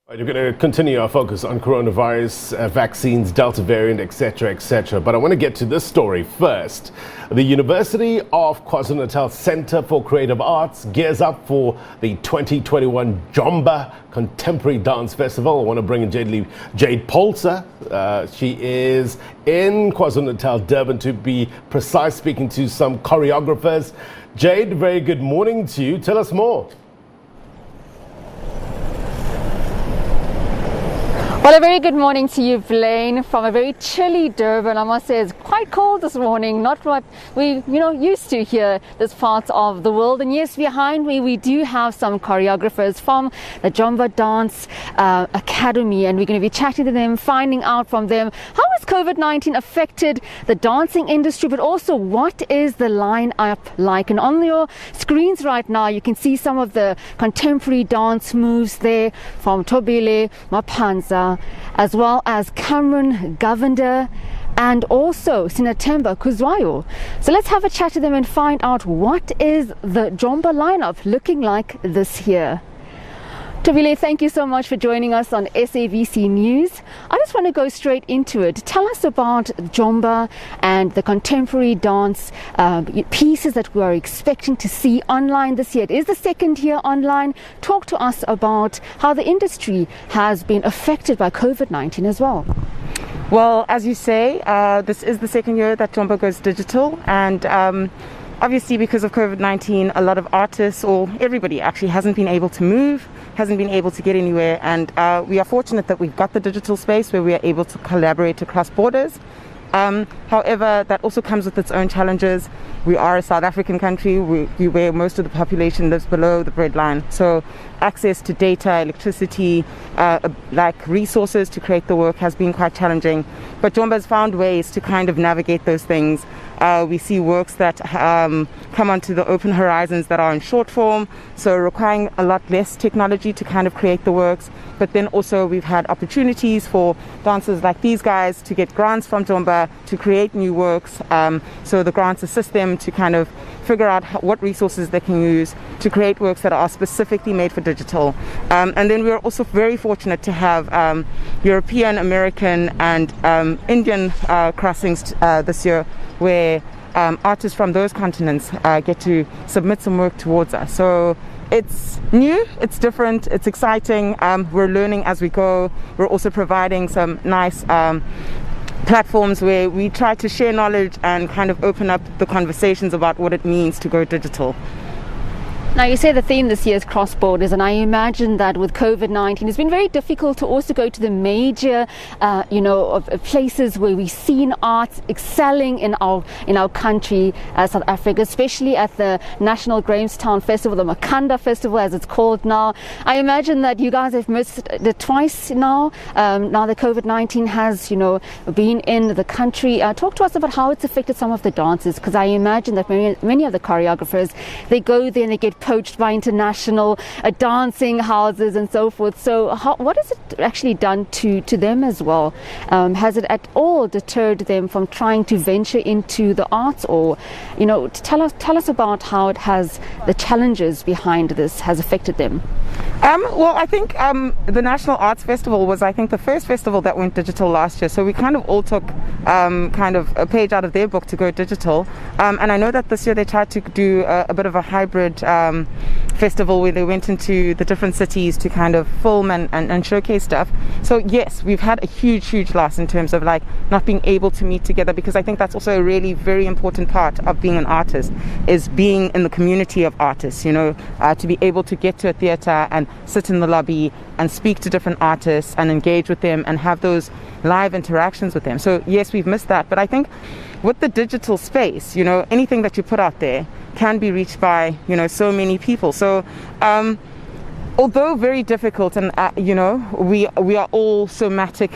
We're going to continue our focus on coronavirus, vaccines, Delta variant, etc., etc. But I want to get to this story first. The University of KwaZulu-Natal Center for Creative Arts gears up for the 2021 JOMBA Contemporary Dance Festival. I want to bring in Jade Paulse. She is in KwaZulu-Natal, Durban, to be precise, speaking to some choreographers. Jade, very good morning to you. Tell us more. Well, a very good morning to you, Blaine, from a very chilly Durban. I must say it's quite cold this morning, not what we used to here this part of the world. And yes, behind me we do have some choreographers from the JOMBA Dance Academy, and we're going to be chatting to them, finding out from them how has COVID-19 affected the dancing industry, but also what is the line-up like. And on your screens right now you can see some of the contemporary dance moves there from Tobile Mapanza, as well as Cameron Govender and also Sinatemba Kuzwayo. So let's have a chat to them and find out what is the JOMBA lineup looking like this year. Tobile, thank you so much for joining us on SABC News. I just want to go straight into it. Tell us about JOMBA and the contemporary dance pieces that we are expecting to see online this year. It is the second year online. Talk to us about how the industry has been affected by COVID-19 as well. Well, as you say, this is the second year that JOMBA goes digital, and obviously because of COVID-19, a lot of artists, or everybody actually, hasn't been able to move, hasn't been able to get anywhere, and we are fortunate that we've got the digital space where we are able to collaborate across borders. However, that also comes with its own challenges. We are a South African country where most of the population lives below the breadline. So access to data, electricity, like resources to create the work has been quite challenging. But JOMBA has found ways to kind of navigate those things. We see works that come onto the open horizons that are in short form, so requiring a lot less technology to kind of create the works. But then also we've had opportunities for dancers like these guys to get grants from JOMBA to create new works. So the grants assist them to kind of figure out what resources they can use to create works that are specifically made for digital. And then we're also very fortunate to have European, American and Indian crossings this year, where artists from those continents get to submit some work towards us. So it's new, it's different, it's exciting. We're learning as we go. We're also providing some nice platforms where we try to share knowledge and kind of open up the conversations about what it means to go digital. Now, you say the theme this year is cross borders, and I imagine that with COVID-19 it's been very difficult to also go to the major places where we've seen arts excelling in our country, South Africa, especially at the National Grahamstown Festival, the Makanda Festival as it's called now. I imagine that you guys have missed it twice now. Now that COVID-19 has been in the country. Talk to us about how it's affected some of the dancers, because I imagine that many of the choreographers, they go there and they get poached by international dancing houses and so forth. So what has it actually done to them as well? Has it at all deterred them from trying to venture into the arts, or tell us about how it has, the challenges behind this has affected them? Well, I think the National Arts Festival was, I think, the first festival that went digital last year. So we kind of all took kind of a page out of their book to go digital. And I know that this year they tried to do a bit of a hybrid festival where they went into the different cities to kind of film and showcase stuff. So yes, we've had a huge loss in terms of like not being able to meet together, because I think that's also a really very important part of being an artist, is being in the community of artists, to be able to get to a theater and sit in the lobby and speak to different artists and engage with them and have those live interactions with them. So yes, we've missed that. But I think with the digital space, anything that you put out there can be reached by so many people. So although very difficult, and we are all somatic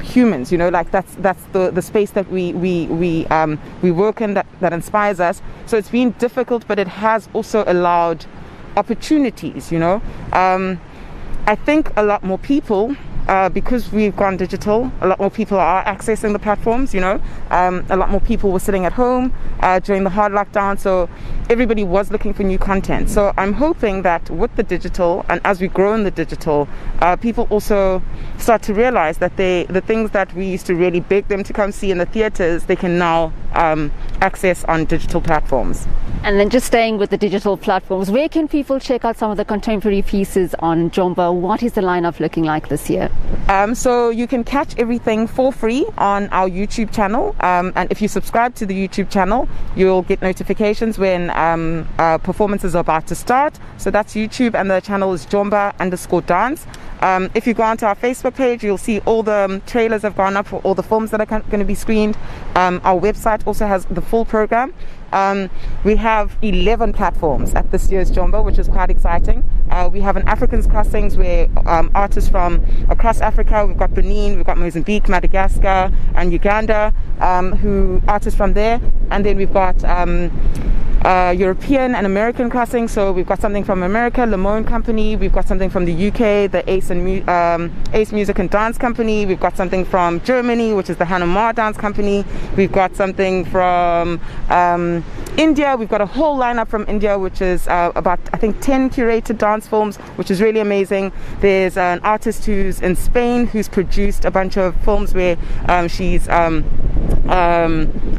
humans, like that's the space that we work in, that inspires us. So it's been difficult, but it has also allowed opportunities. I think a lot more people because we've gone digital, a lot more people are accessing the platforms, a lot more people were sitting at home during the hard lockdown, so everybody was looking for new content. So I'm hoping that with the digital, and as we grow in the digital, people also start to realize that the things that we used to really beg them to come see in the theaters, they can now access on digital platforms. And then just staying with the digital platforms, where can people check out some of the contemporary pieces on JOMBA? What is the lineup looking like this year? So you can catch everything for free on our YouTube channel, and if you subscribe to the YouTube channel, you'll get notifications when performances are about to start. So that's YouTube, and the channel is JOMBA_dance. If you go onto our Facebook page, you'll see all the trailers have gone up for all the films that are going to be screened. Our website also has the full program. We have 11 platforms at this year's JOMBA, which is quite exciting. We have an Africans Crossings where artists from across Africa, we've got Benin, we've got Mozambique, Madagascar and Uganda, artists from there. And then we've got European and American crossings, so we've got something from America, Lamone Company, we've got something from the UK, the Ace Music and Dance Company, we've got something from Germany, which is the Hannah Mar Dance Company, we've got something from India, we've got a whole lineup from India, which is about, I think, 10 curated dance films, which is really amazing. There's an artist who's in Spain who's produced a bunch of films where she's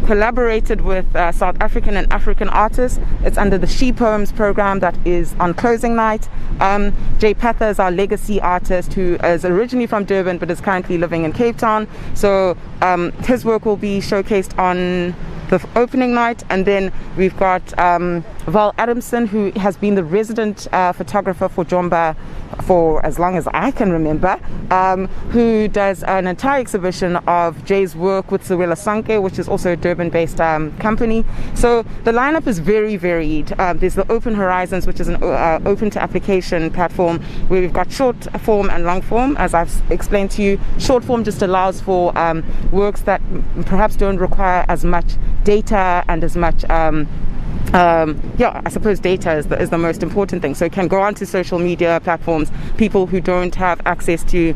collaborated with South African and African artists. It's under the She Poems program that is on closing night. Jay Patha is our legacy artist who is originally from Durban but is currently living in Cape Town. So his work will be showcased on the opening night. And then we've got Val Adamson, who has been the resident photographer for JOMBA for as long as I can remember, who does an entire exhibition of Jay's work with Sawela Sanke, which is also a Durban-based company. So the lineup is very varied. There's the Open Horizons, which is an open to application platform where we've got short form and long form. As I've explained to you, short form just allows for works that perhaps don't require as much data and as much I suppose data is the most important thing. So it can go onto social media platforms. People who don't have access to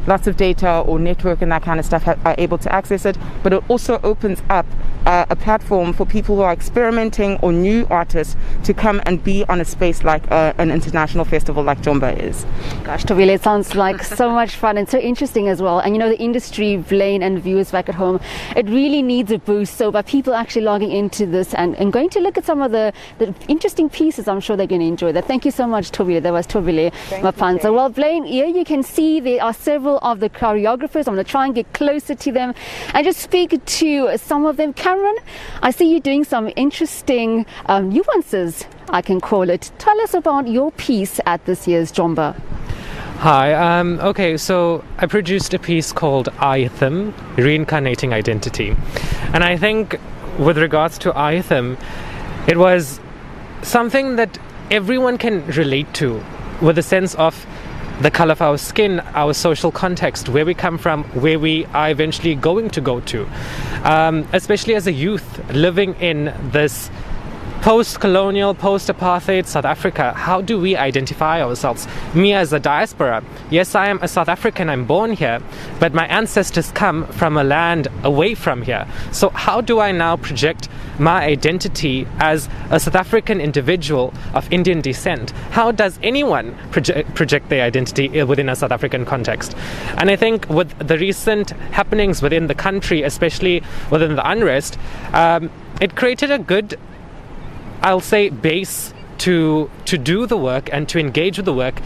lots of data or network and that kind of stuff are able to access it. But it also opens up a platform for people who are experimenting or new artists to come and be on a space like an international festival like JOMBA is. Gosh, Tobile, it sounds like so much fun and so interesting as well. And the industry, Blaine and viewers back at home, it really needs a boost. So by people actually logging into this and going to look at some of the interesting pieces, I'm sure they're going to enjoy that. Thank you so much, Tobile. That was Tobile Mapanza. Well, Blaine, here you can see there are several of the choreographers. I'm going to try and get closer to them and just speak to some of them. Cameron, I see you doing some interesting nuances, I can call it. Tell us about your piece at this year's JOMBA. Hi, okay, so I produced a piece called Itham, Reincarnating Identity. And I think with regards to Itham, it was something that everyone can relate to, with a sense of the color of our skin, our social context, where we come from, where we are eventually going to go to. Especially as a youth living in this post-colonial, post-apartheid South Africa, how do we identify ourselves? Me as a diaspora, yes, I am a South African, I'm born here, but my ancestors come from a land away from here. So how do I now project my identity as a South African individual of Indian descent? How does anyone project their identity within a South African context? And I think with the recent happenings within the country, especially within the unrest, it created a good, I'll say, base to do the work and to engage with the work.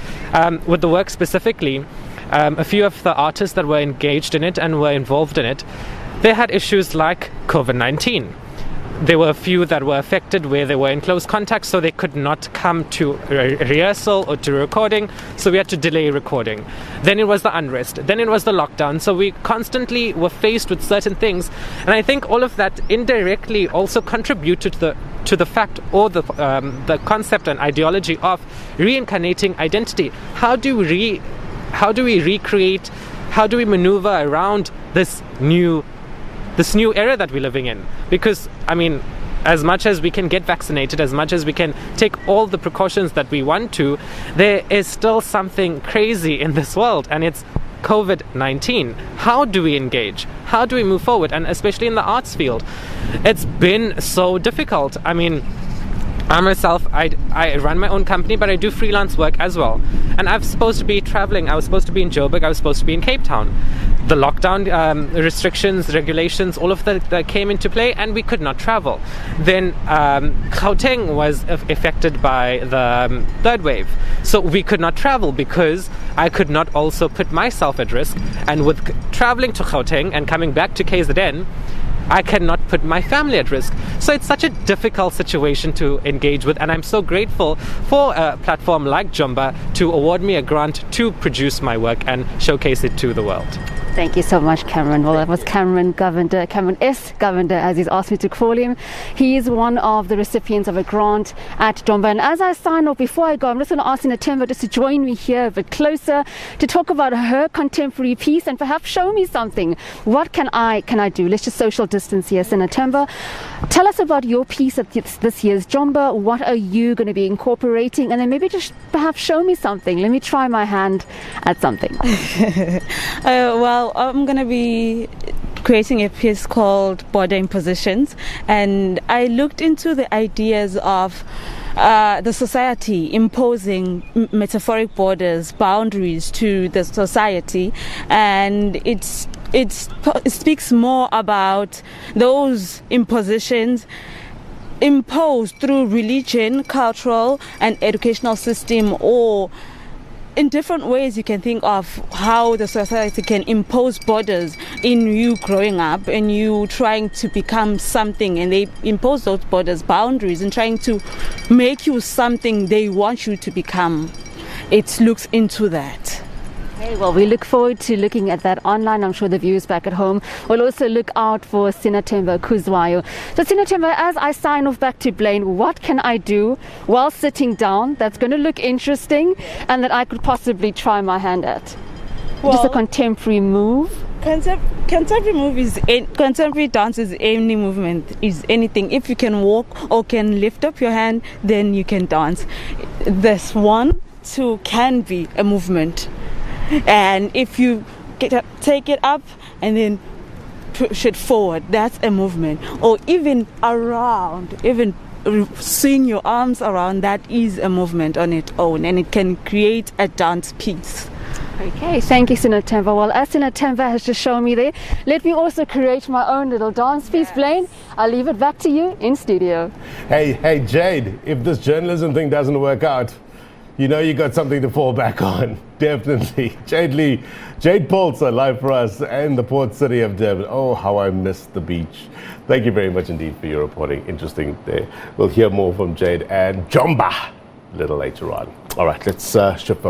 With the work specifically, a few of the artists that were engaged in it and were involved in it, they had issues like COVID-19. There were a few that were affected where they were in close contact, so they could not come to rehearsal or to recording, so we had to delay recording. Then it was the unrest, then it was the lockdown, so we constantly were faced with certain things, and I think all of that indirectly also contributed to the fact or the concept and ideology of reincarnating identity. How do we recreate, how do we maneuver around this new era that we're living in? Because, I mean, as much as we can get vaccinated, as much as we can take all the precautions that we want to, there is still something crazy in this world, and it's COVID-19. How do we engage? How do we move forward? And especially in the arts field, it's been so difficult. I mean, I myself, I run my own company, but I do freelance work as well. And I was supposed to be traveling. I was supposed to be in Joburg. I was supposed to be in Cape Town. The lockdown restrictions, regulations, all of that came into play, and we could not travel. Then Gauteng was affected by the third wave. So we could not travel because I could not also put myself at risk. And with traveling to Gauteng and coming back to KZN, I cannot put my family at risk. So it's such a difficult situation to engage with, and I'm so grateful for a platform like JOMBA to award me a grant to produce my work and showcase it to the world. Thank you so much, Cameron. Well, that was Cameron Govender, Cameron S. Govender, as he's asked me to call him. He is one of the recipients of a grant at JOMBA. And as I sign off, before I go, I'm just going to ask Sinatemba just to join me here a bit closer to talk about her contemporary piece and perhaps show me something. What can I do? Let's just social distance here. Sinatemba, tell us about your piece at this year's JOMBA. What are you going to be incorporating? And then maybe just perhaps show me something. Let me try my hand at something. Well, I'm going to be creating a piece called Border Impositions, and I looked into the ideas of the society imposing metaphoric borders, boundaries to the society, and it speaks more about those impositions imposed through religion, cultural and educational system, or in different ways you can think of how the society can impose borders in you growing up and you trying to become something, and they impose those borders, boundaries, and trying to make you something they want you to become. It looks into that. Okay, well, we look forward to looking at that online. I'm sure the viewers back at home will also look out for Sinatemba Kuzwayo. So Sinatemba, as I sign off back to Blaine, what can I do while sitting down that's going to look interesting and that I could possibly try my hand at? Well, just a contemporary move? Contemporary dance is any movement, is anything. If you can walk or can lift up your hand, then you can dance. This one too can be a movement. And if you take it up and then push it forward, that's a movement. Or even around, even swing your arms around, that is a movement on its own, and it can create a dance piece. Okay, thank you, Sinatemba. Well, as Sinatemba has just shown me there, let me also create my own little dance piece. Yes. Blaine, I'll leave it back to you in studio. Hey, Jade, if this journalism thing doesn't work out, you know you got something to fall back on. Definitely. Jade Paulse, live for us in the port city of Durban. Oh, how I missed the beach. Thank you very much indeed for your reporting. Interesting there. We'll hear more from Jade and JOMBA a little later on. All right, let's shift